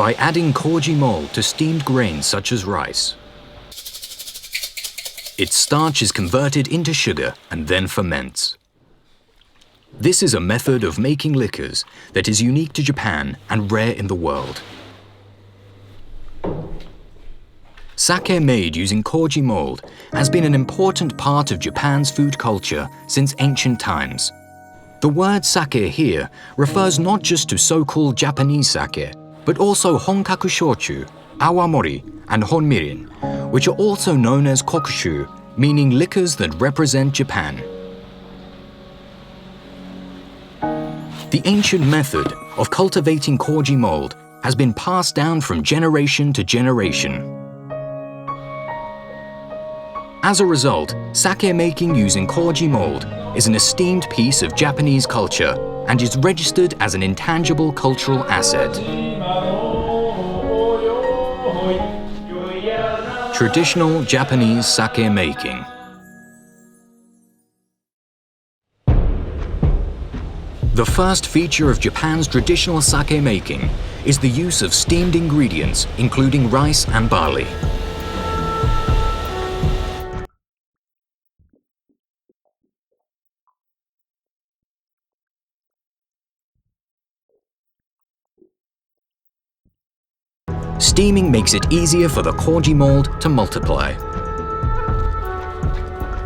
by adding koji mold to steamed grains such as rice. Its starch is converted into sugar and then ferments. This is a method of making liquors that is unique to Japan and rare in the world. Sake made using koji mold has been an important part of Japan's food culture since ancient times. The word sake here refers not just to so-called Japanese sake, but also honkaku shochu, awamori, and honmirin, which are also known as kokushu, meaning liquors that represent Japan. The ancient method of cultivating koji mold has been passed down from generation to generation. As a result, sake making using koji mold is an esteemed piece of Japanese culture and is registered as an intangible cultural asset. Traditional Japanese sake making. The first feature of Japan's traditional sake making is the use of steamed ingredients, including rice and barley. Steaming makes it easier for the koji mold to multiply.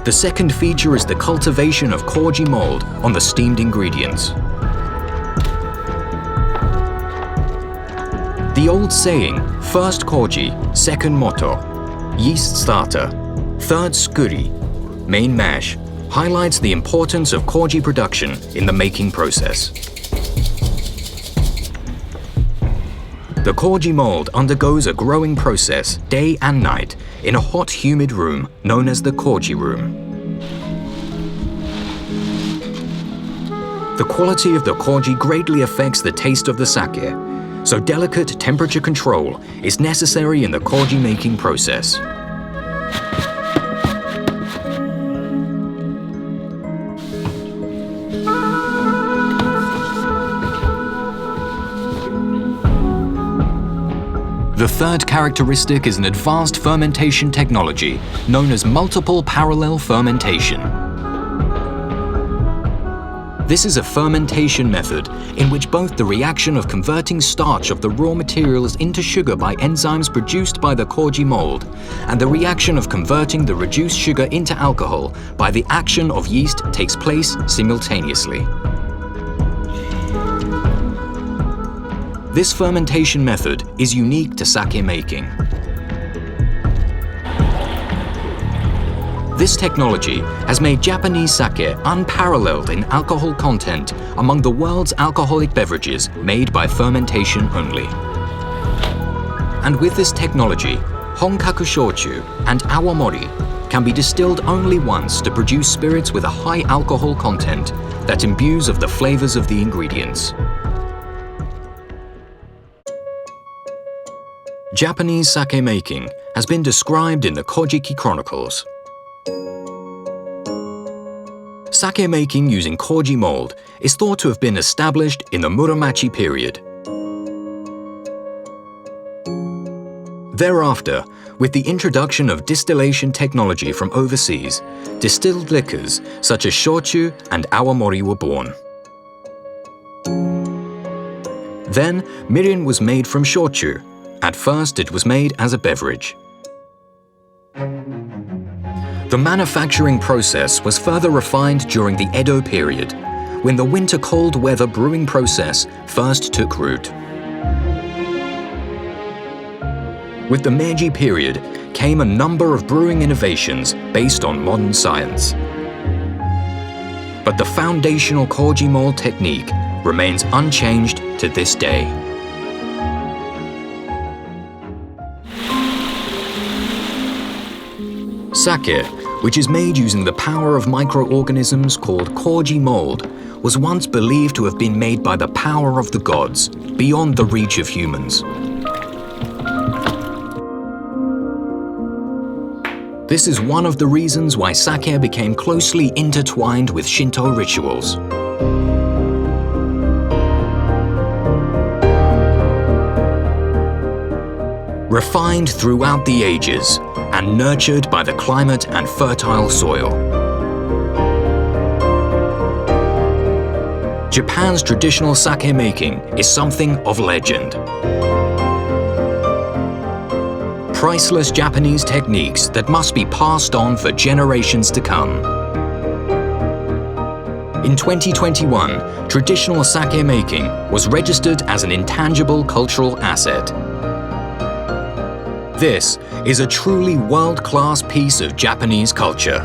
The second feature is the cultivation of koji mold on the steamed ingredients. The old saying, first koji, second moto, yeast starter, third sukuri, main mash, highlights the importance of koji production in the making process. The koji mold undergoes a growing process day and night in a hot, humid room known as the koji room. The quality of the koji greatly affects the taste of the sake, so delicate temperature control is necessary in the koji making process. The third characteristic is an advanced fermentation technology known as multiple parallel fermentation. This is a fermentation method in which both the reaction of converting starch of the raw materials into sugar by enzymes produced by the koji mold and the reaction of converting the reduced sugar into alcohol by the action of yeast takes place simultaneously. This fermentation method is unique to sake making. This technology has made Japanese sake unparalleled in alcohol content among the world's alcoholic beverages made by fermentation only. And with this technology, honkaku shochu and awamori can be distilled only once to produce spirits with a high alcohol content that imbues of the flavors of the ingredients. Japanese sake making has been described in the Kojiki Chronicles. Sake making using koji mold is thought to have been established in the Muromachi period. Thereafter, with the introduction of distillation technology from overseas, distilled liquors such as shochu and awamori were born. Then, mirin was made from shochu. At first, it was made as a beverage. The manufacturing process was further refined during the Edo period, when the winter cold weather brewing process first took root. With the Meiji period came a number of brewing innovations based on modern science. But the foundational koji mold technique remains unchanged to this day. Sake, which is made using the power of microorganisms called koji mold, was once believed to have been made by the power of the gods, beyond the reach of humans. This is one of the reasons why sake became closely intertwined with Shinto rituals. refined throughout the ages and nurtured by the climate and fertile soil. Japan's traditional sake making is something of legend. Priceless Japanese techniques that must be passed on for generations to come. In 2021, traditional sake making was registered as an intangible cultural asset. This is a truly world-class piece of Japanese culture.